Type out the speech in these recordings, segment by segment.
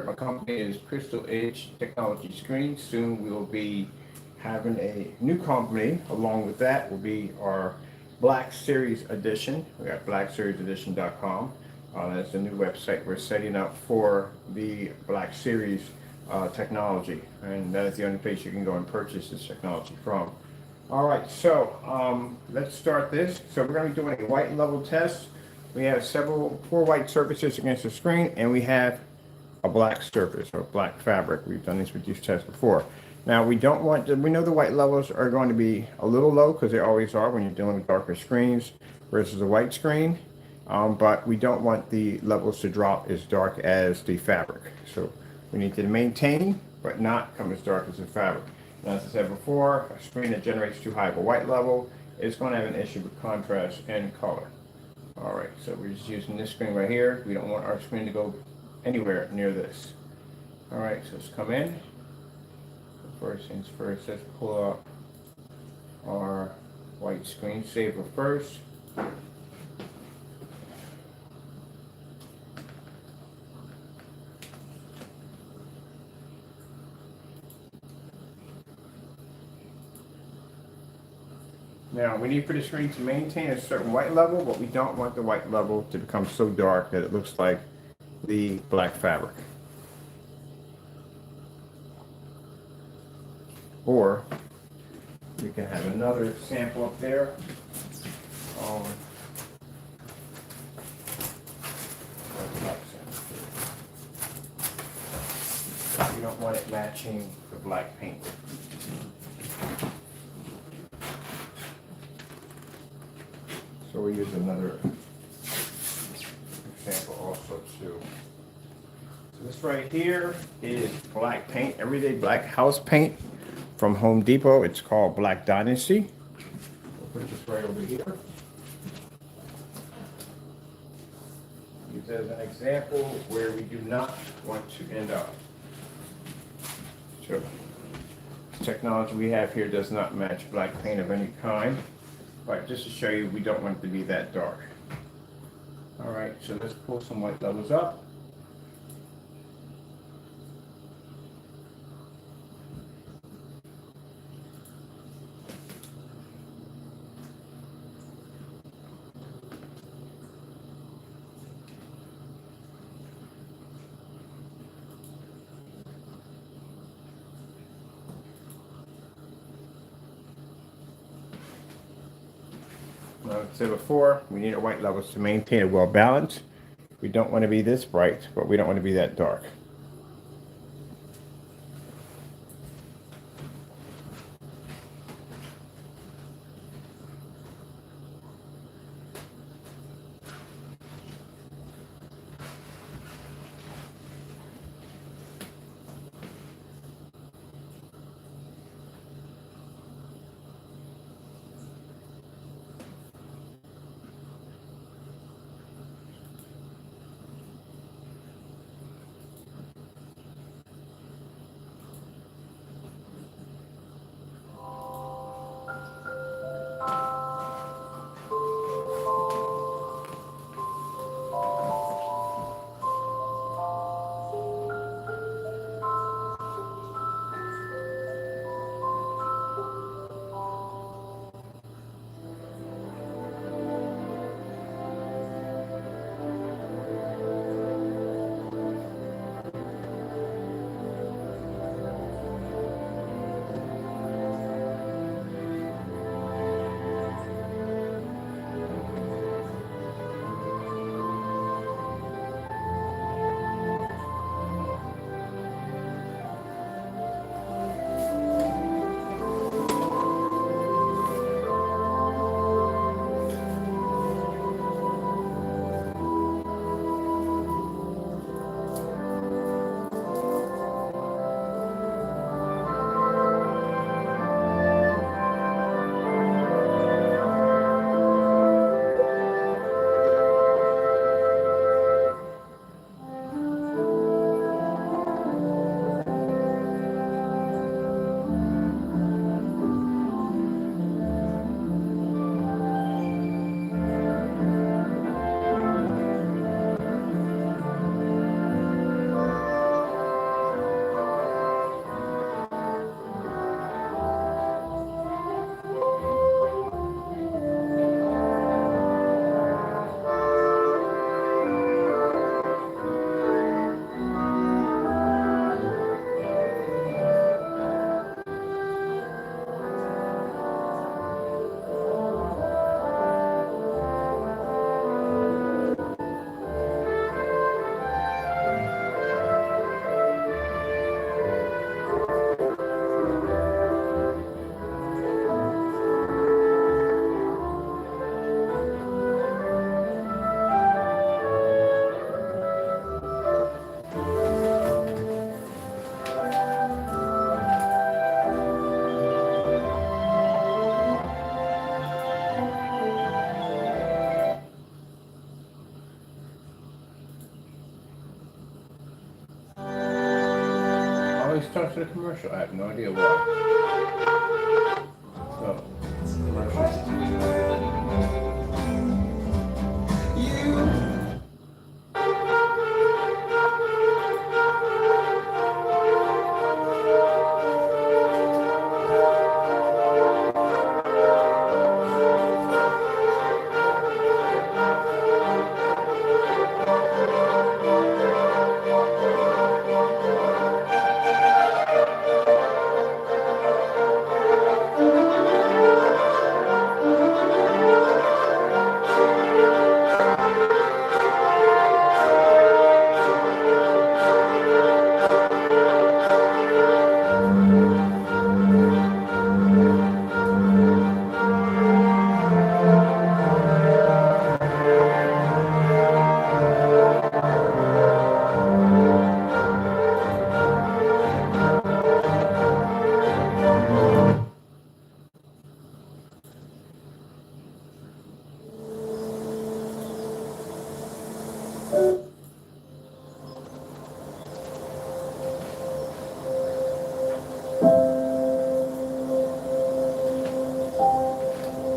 My company is Crystal Edge Technology Screens. Soon we will be having a new company. Along with that will be our Black Series edition. We got blackseriesedition.com. That's the new website we're setting up for the Black Series technology, and that is the only place you can go and purchase this technology from. All right, so let's start this. So we're going to be doing a white level test. We have four white surfaces against the screen, and we have a black surface or black fabric. We've done this with these tests before. Now we don't want to, we know the white levels are going to be a little low because they always are when you're dealing with darker screens versus a white screen, but we don't want the levels to drop as dark as the fabric. So we need to maintain but not come as dark as the fabric. Now, as I said before, a screen that generates too high of a white level is going to have an issue with contrast and color. All right, so we're just using this screen right here. We don't want our screen to go anywhere near this. All right, so let's come in. First things first, let's pull up our white screensaver first. Now, we need for the screen to maintain a certain white level, but we don't want the white level to become so dark that it looks like the black fabric. Or we can have another sample up there. You don't want it matching the black paint. So we use another example also too. So this right here is black paint, everyday black house paint from Home Depot. It's called Black Dynasty. We'll put this right over here. Use that as an example where we do not want to end up. So the technology we have here does not match black paint of any kind. But just to show you, we don't want it to be that dark. All right, so let's pull some white levels up. Like I said before, we need our white levels to maintain a well balance. We don't want to be this bright, but we don't want to be that dark. starts with a commercial. I have no idea why. So, commercial.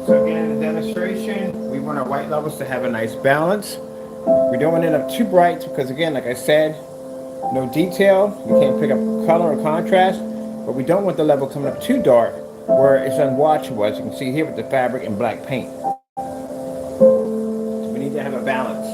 So again, in the demonstration, we want our white levels to have a nice balance. We don't want it up too bright because again, like I said, no detail. You can't pick up color or contrast, but we don't want the level coming up too dark where it's unwatchable, as you can see here with the fabric and black paint. So we need to have a balance.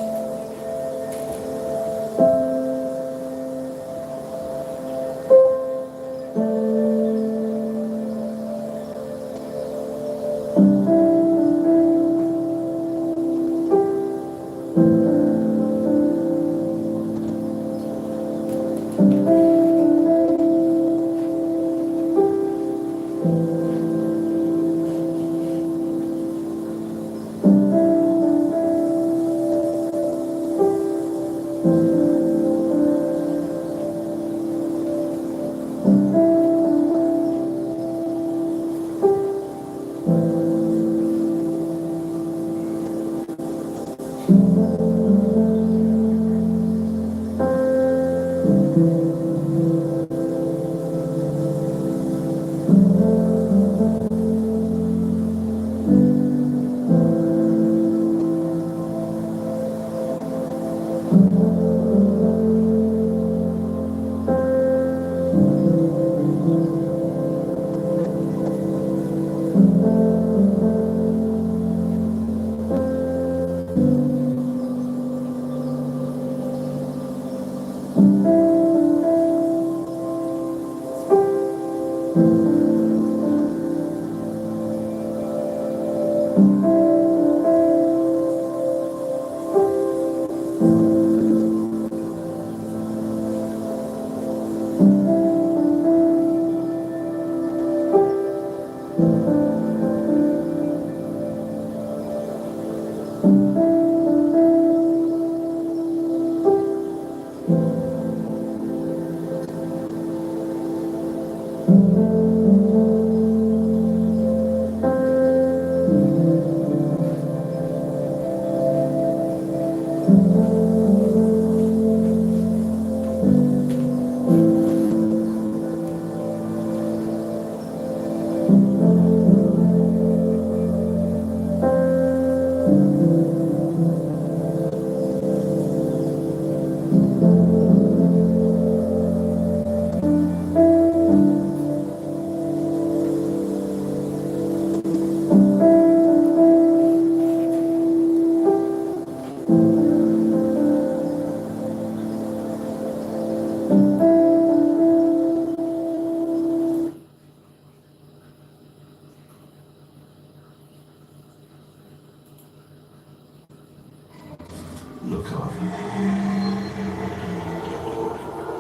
Look up.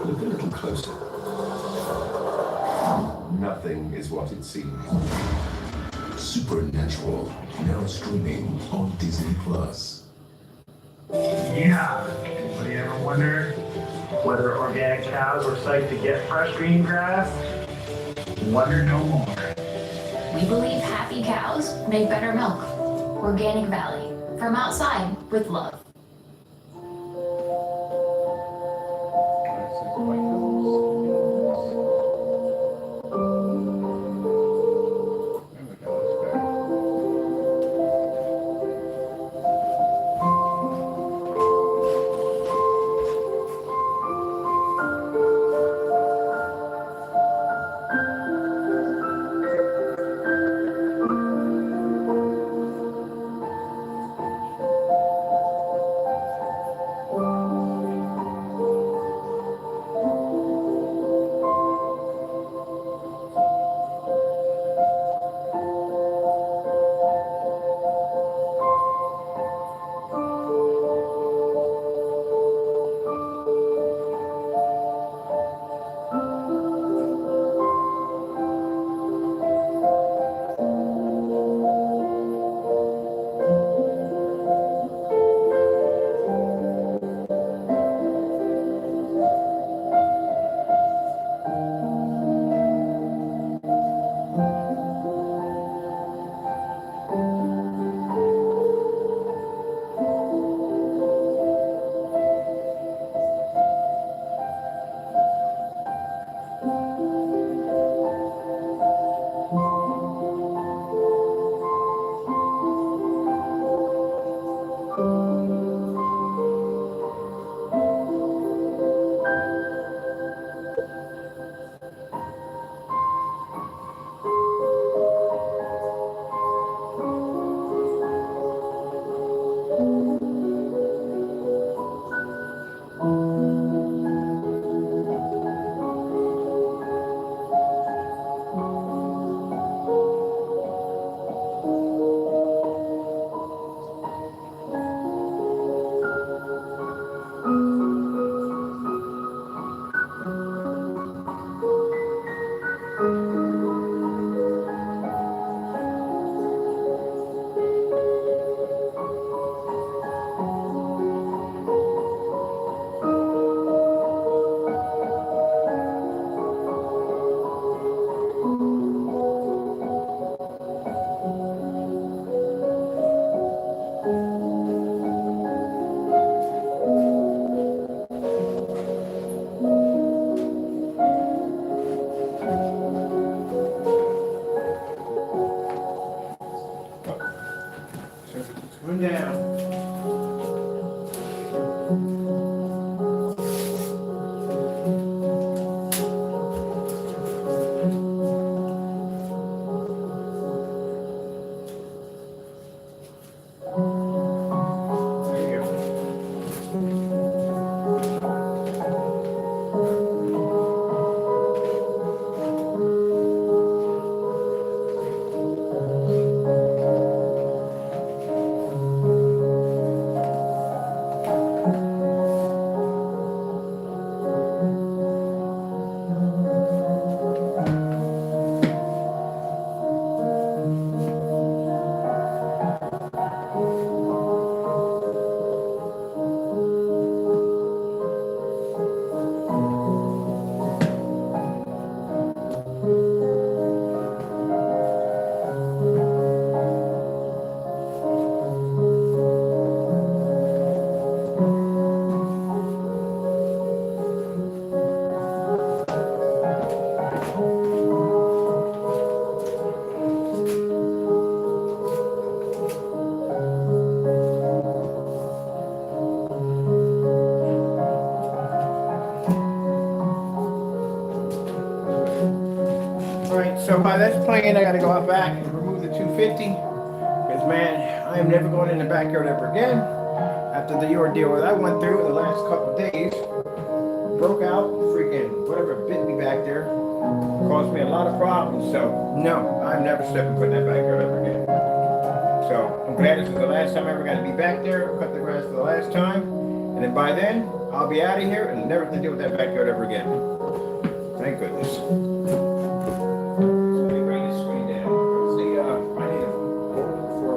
Look a little closer. Nothing is what it seems. Supernatural, now streaming on Disney Plus. Yeah. Anybody ever wonder whether organic cows were psyched to get fresh green grass? Wonder no more. We believe happy cows make better milk. Organic Valley. From outside with love. White levels. So by that's playing, I gotta go out back and remove the 250. Because man, I am never going in the backyard ever again. After the ordeal that I went through in the last couple of days, broke out, freaking whatever bit me back there, caused me a lot of problems. So no, I'm never stepping foot in that backyard ever again. So I'm glad this is the last time I ever got to be back there, cut the grass for the last time. And then by then, I'll be out of here and never have to deal with that backyard ever again. Thank goodness. So let me bring this screen down. See, I need a bowl for...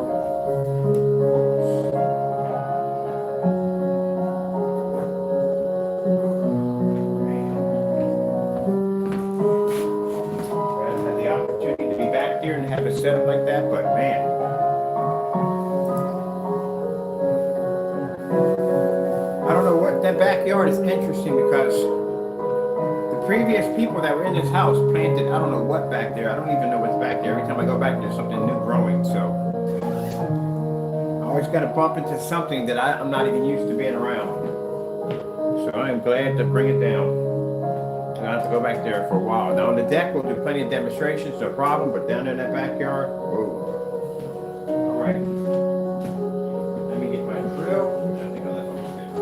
I haven't had the opportunity to be back there and have it set up like that, but man. I don't know what that backyard is interesting because the previous people that were in this house planted, I don't know what back there. I don't even know what's back there. Every time I go back there's something new growing. So I always got to bump into something that I'm not even used to being around. So I am glad to bring it down. And I have to go back there for a while. Now on the deck we'll do plenty of demonstrations, no problem. But down there in that backyard, whoa. All right. Let me get my drill. I think I left it upstairs.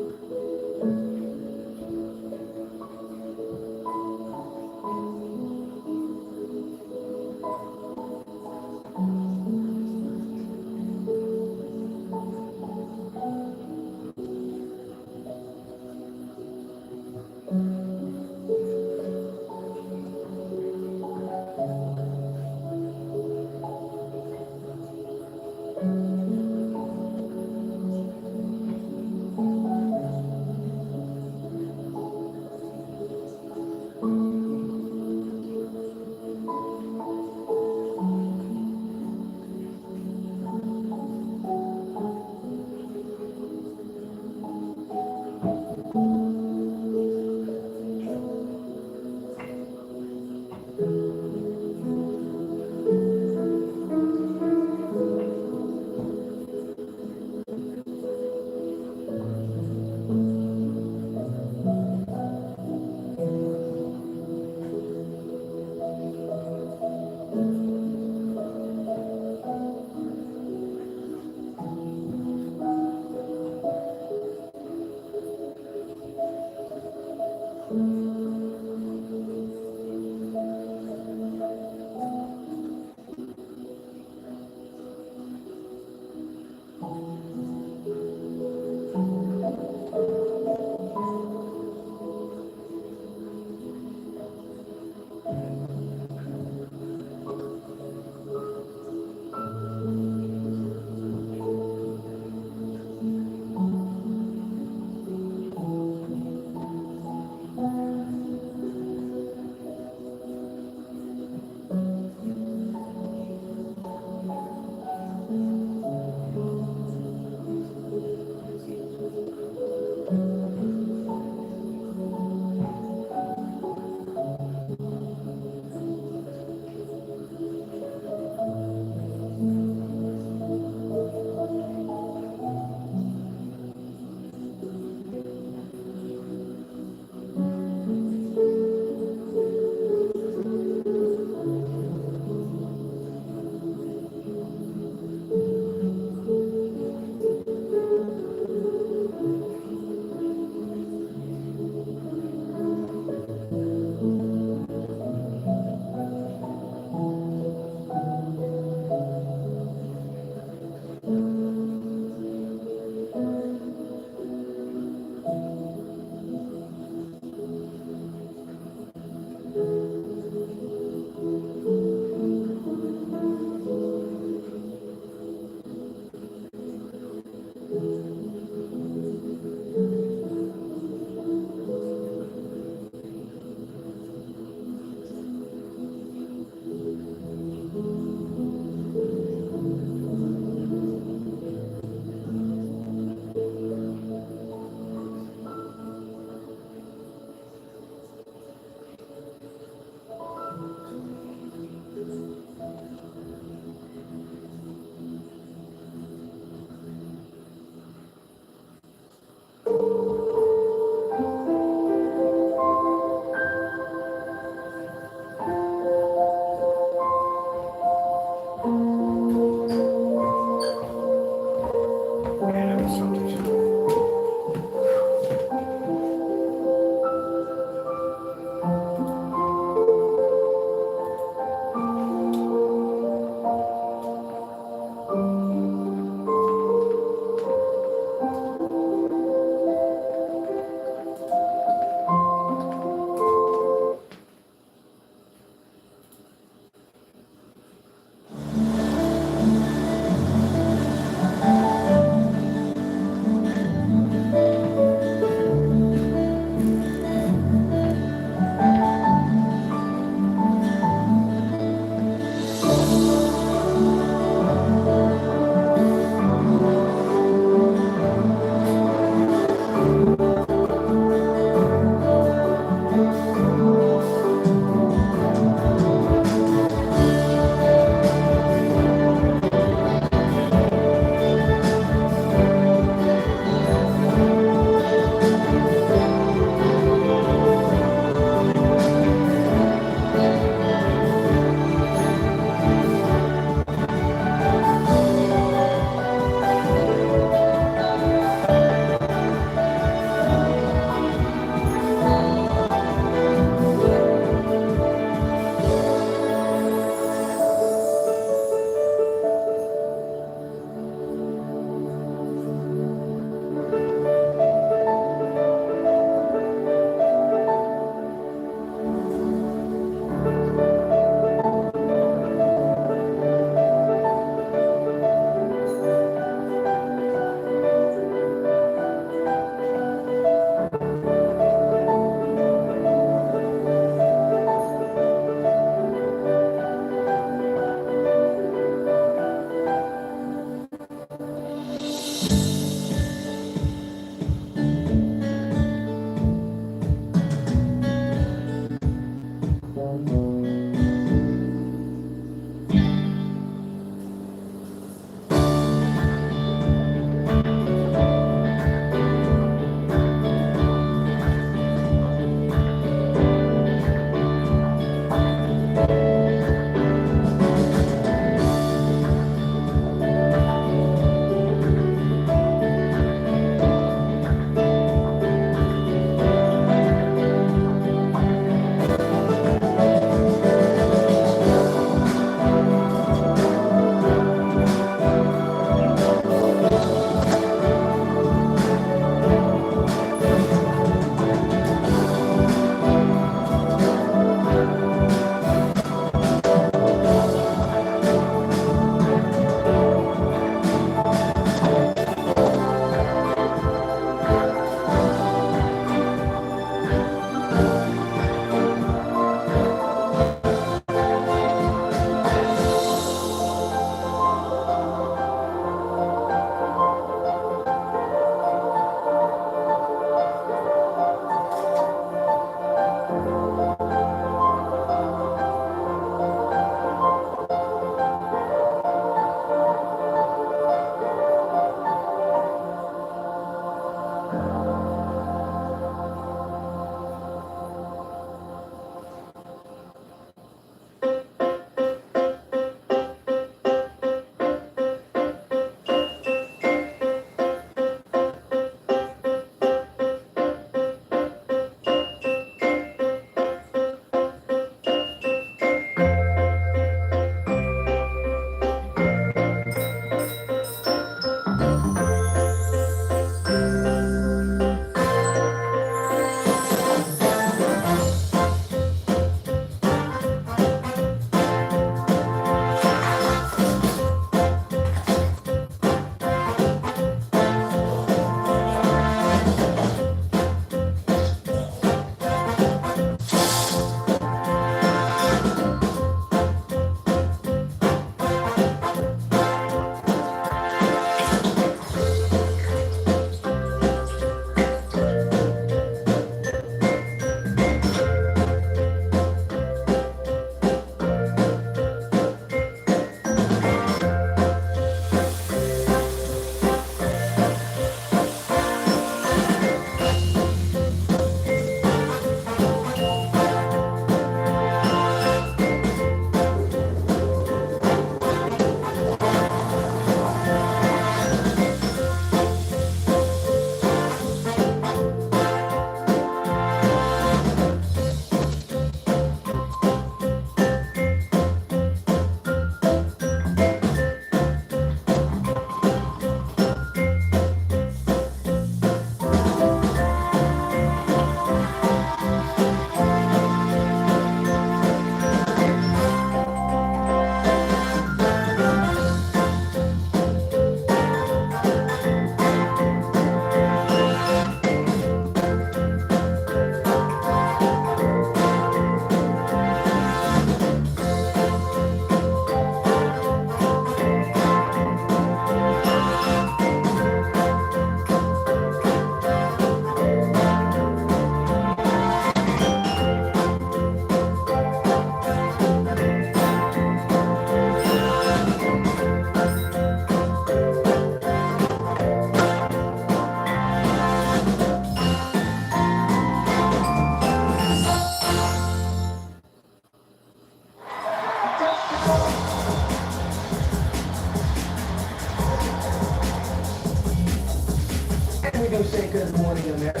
do say good morning, America.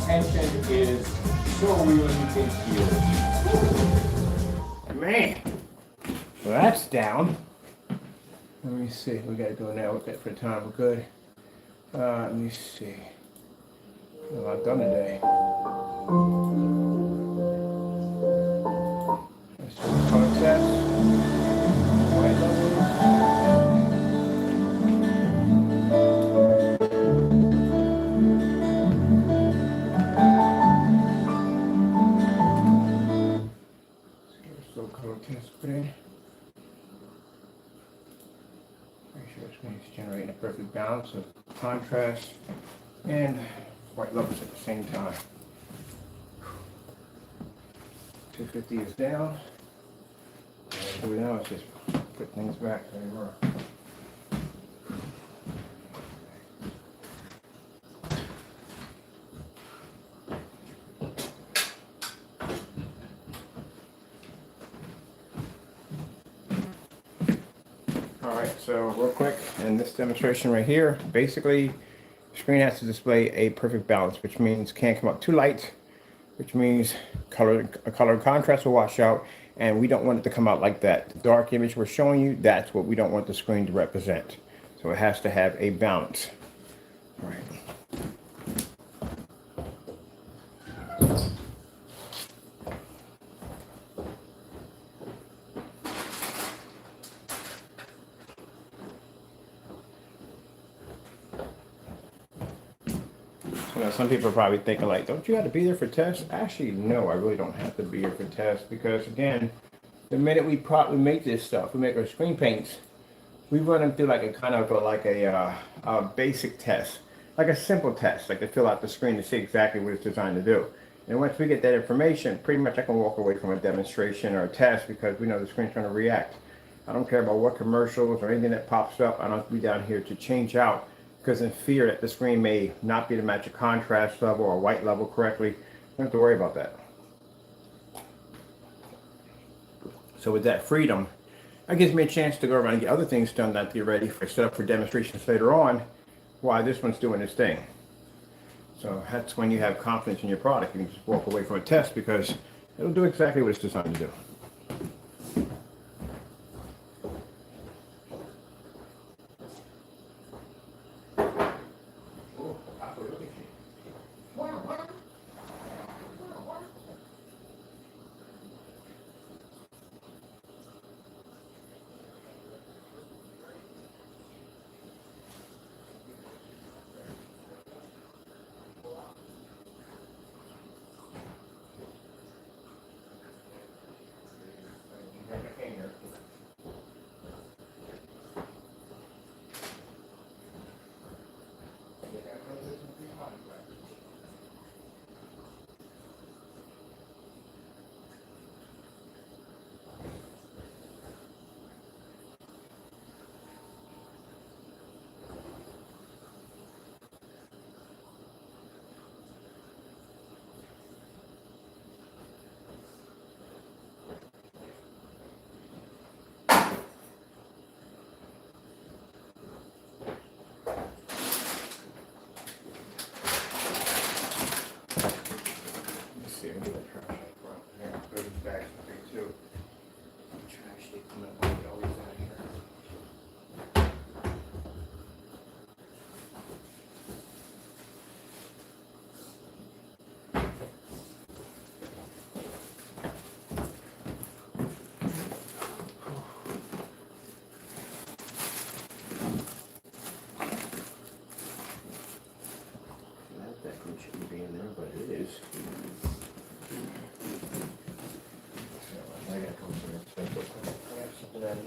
Tension is so real you can feel it. Man, well that's down. Let me see, we gotta go now with that for time, we're good. Let me see. A lot done today. Let's do the color test. White level. Still color test put in. Make sure it's going to generate a perfect balance of contrast and white levels at the same time. 250 is down. What we do now is just put things back where they were. Alright, so real quick, in this demonstration right here, basically the screen has to display a perfect balance, which means can't come up too light, which means color and contrast will wash out, and we don't want it to come out like that. The dark image we're showing you, that's what we don't want the screen to represent. So it has to have a balance. All right. You know, some people are probably thinking like, don't you have to be there for tests? Actually, no, I really don't have to be here for tests because again, the minute we make this stuff, we make our screen paints, we run them through like a kind of a basic test, like a simple test, like to fill out the screen to see exactly what it's designed to do. And once we get that information, pretty much I can walk away from a demonstration or a test because we know the screen's going to react. I don't care about what commercials or anything that pops up. I don't have to be down here to change out because in fear that the screen may not be to match a contrast level or white level correctly. I don't have to worry about that. So with that freedom, that gives me a chance to go around and get other things done that get ready for set up for demonstrations later on while this one's doing its thing. So that's when you have confidence in your product. You can just walk away from a test because it'll do exactly what it's designed to do. Shouldn't be in there, but it is. So I gotta come through and check this one. I got something out of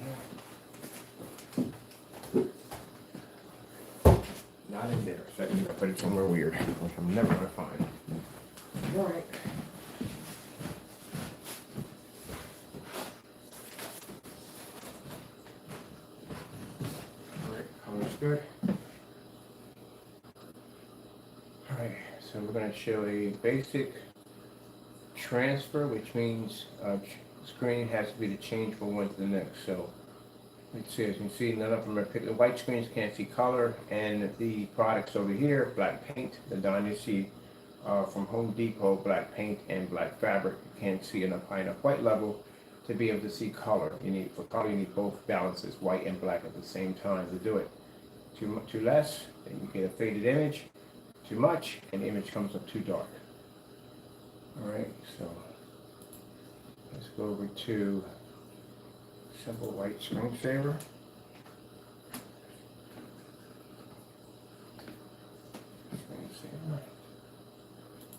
here. Not in there. So I put it somewhere weird, which I'm never gonna find. All right. All right, color's good. Alright, so we're going to show a basic transfer, which means screen has to be to change from one to the next. So Let's see, as you can see, none of them are picking. The white screens can't see color, and the products over here, black paint, the Dynasty from Home Depot, black paint and black fabric, you can't see enough high enough white level to be able to see color. You need, for color, you need both balances, white and black at the same time to do it. Too less, then you get a faded image. Too much, and the image comes up too dark. All right, so let's go over to simple white screensaver.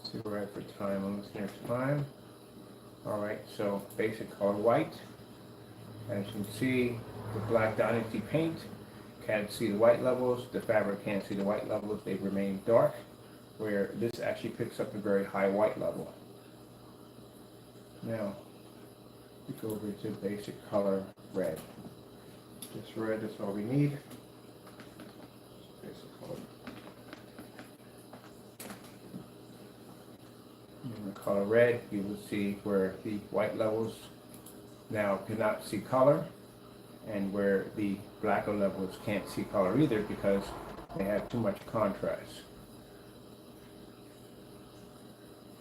See where we're at for time on this next time. All right, so basic color white. As you can see, the black Dynasty paint can't see the white levels. The fabric can't see the white levels. They remain dark, where this actually picks up a very high white level. Now, we go over to basic color red. Just red, that's all we need. Basic color. In the color red, you will see where the white levels now cannot see color, and where the blacker levels can't see color either because they have too much contrast.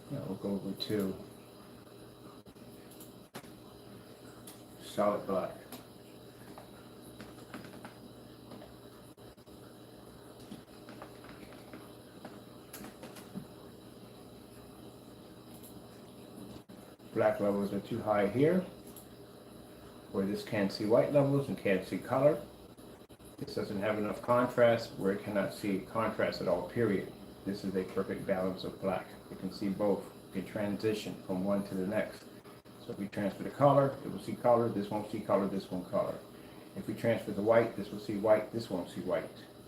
Now we'll go over to solid black. Black levels are too high here, where this can't see white levels and can't see color. This doesn't have enough contrast where it cannot see contrast at all, period. This is a perfect balance of black. You can see both. You can transition from one to the next. So if we transfer the color, it will see color, this won't see color, this won't color. If we transfer the white, this will see white, this won't see white.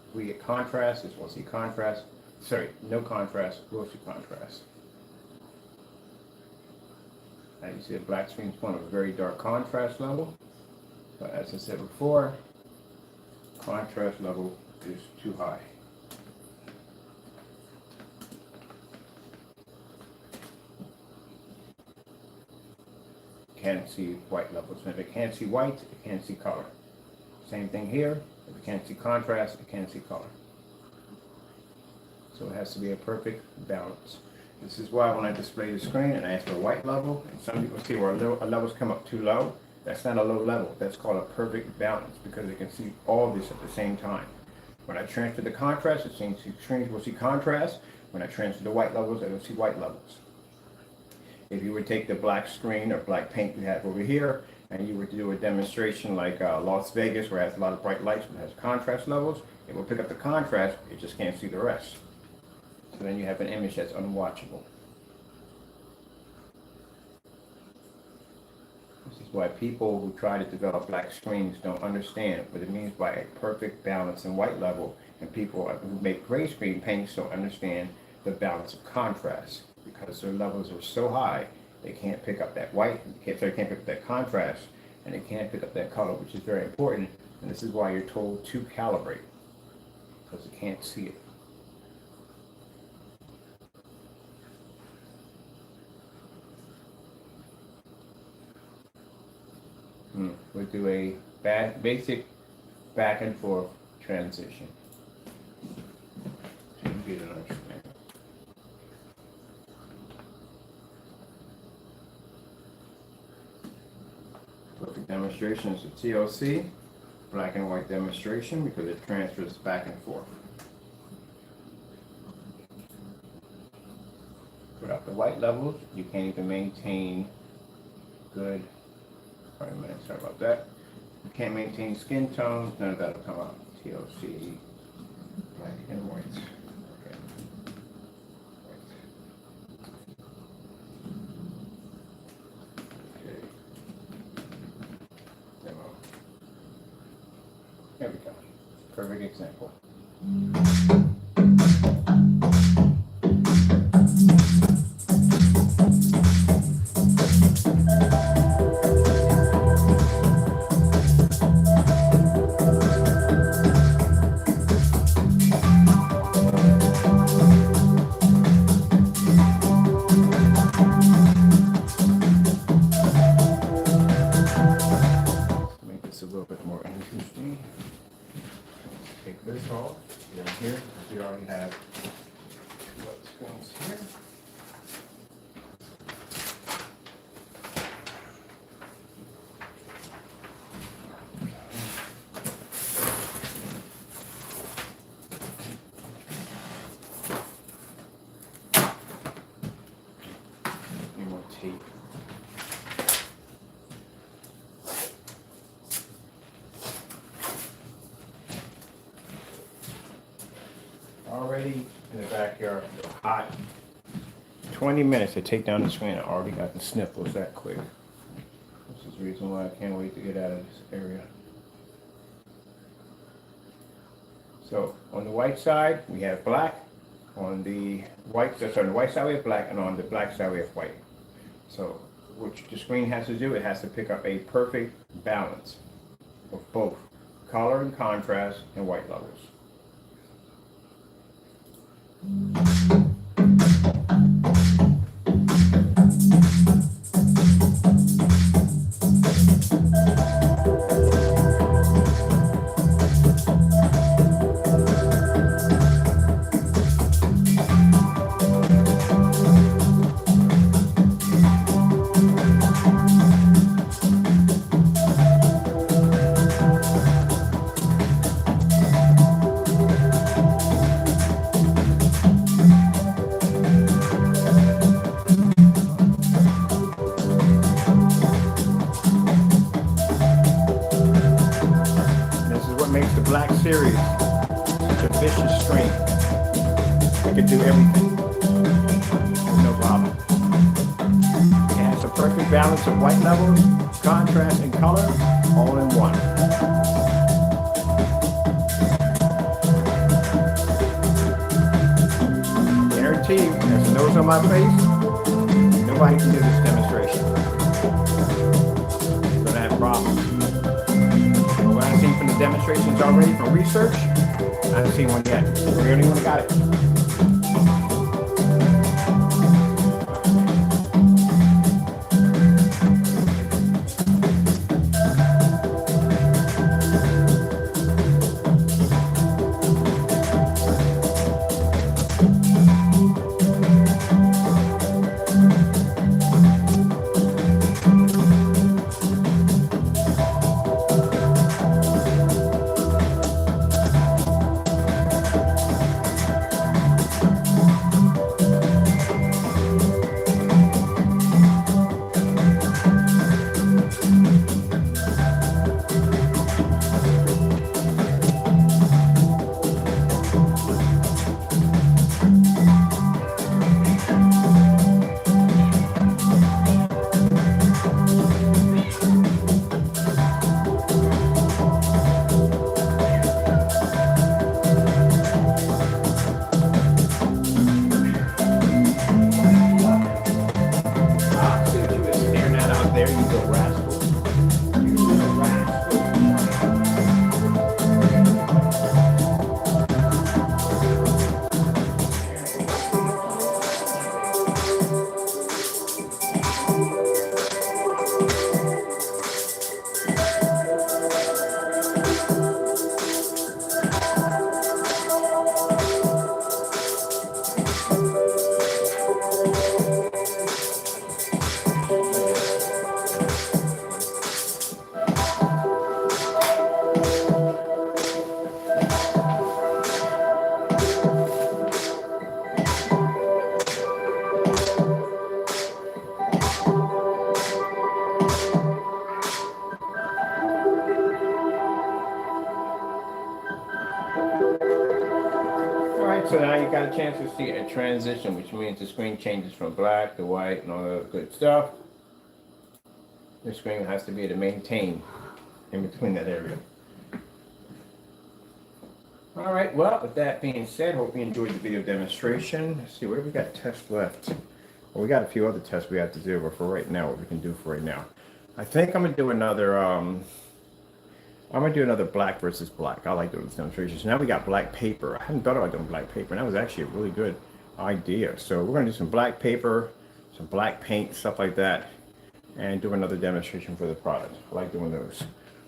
If we get contrast, this will see contrast. Sorry, no contrast, we'll see contrast. Now you see the black screen's going to a very dark contrast level. But as I said before, contrast level is too high. Can't see white levels. And if it can't see white, it can't see color. Same thing here. If it can't see contrast, it can't see color. So it has to be a perfect balance. This is why when I display the screen and I ask for a white level, and some people see where levels come up too low, that's not a low level. That's called a perfect balance because it can see all this at the same time. When I transfer the contrast, the same screens will see contrast. When I transfer the white levels, it will see white levels. If you would take the black screen or black paint we have over here, and you were to do a demonstration like Las Vegas, where it has a lot of bright lights but has contrast levels, it will pick up the contrast, it just can't see the rest. So then you have an image that's unwatchable. This is why people who try to develop black screens don't understand what it means by a perfect balance in white level, and people who make gray screen paints don't understand the balance of contrast because their levels are so high they can't pick up that white, they can't pick up that contrast, and they can't pick up that color, which is very important. And this is why you're told to calibrate, because you can't see it. We'll do a basic back and forth transition. So you get an understanding. Perfect demonstration is a TLC, black and white demonstration, because it transfers back and forth. Without the white levels, you can't even maintain good. Wait a minute, sorry about that. You can't maintain skin tones, none of that will come out. TLC, black and white. Okay. Okay. Demo. There we go. Perfect example. Make this a little bit more interesting. see. Take this off. Down here, we already have what's going here. More tape. Already in the backyard, hot. 20 minutes to take down the screen. I already got the sniffles that quick. This is the reason why I can't wait to get out of this area. So on the white side, we have black. On the white side we have black, and on the black side we have white. So what the screen has to do, it has to pick up a perfect balance of both color and contrast and white levels. Makes the Black Series such a vicious screen. It can do everything. No problem. It has a perfect balance of white levels, contrast, and color all in one. Guaranteed, there's a nose on my face, nobody can do this demonstration. Gonna have problems. What I've seen from the demonstrations already from research, I haven't seen one yet. We're the only one that got it. So now you got a chance to see a transition, which means the screen changes from black to white and all that good stuff. The screen has to be able to maintain in between that area. All right, well, with that being said, hope you enjoyed the video demonstration. Let's see, what have we got tests left? Well, we got a few other tests we have to do, but for right now, what we can do for right now. I think I'm gonna do another black versus black. I like those demonstrations. Now we got black paper. I hadn't thought about doing black paper, and that was actually a really good idea. So we're gonna do some black paper, some black paint, stuff like that, and do another demonstration for the product. I like doing those.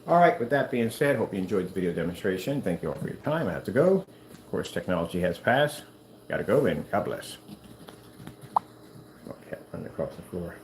All right, with that being said, hope you enjoyed the video demonstration. Thank you all for your time. I have to go. Of course, technology has passed. Got to go, and God bless. Okay, run across the floor.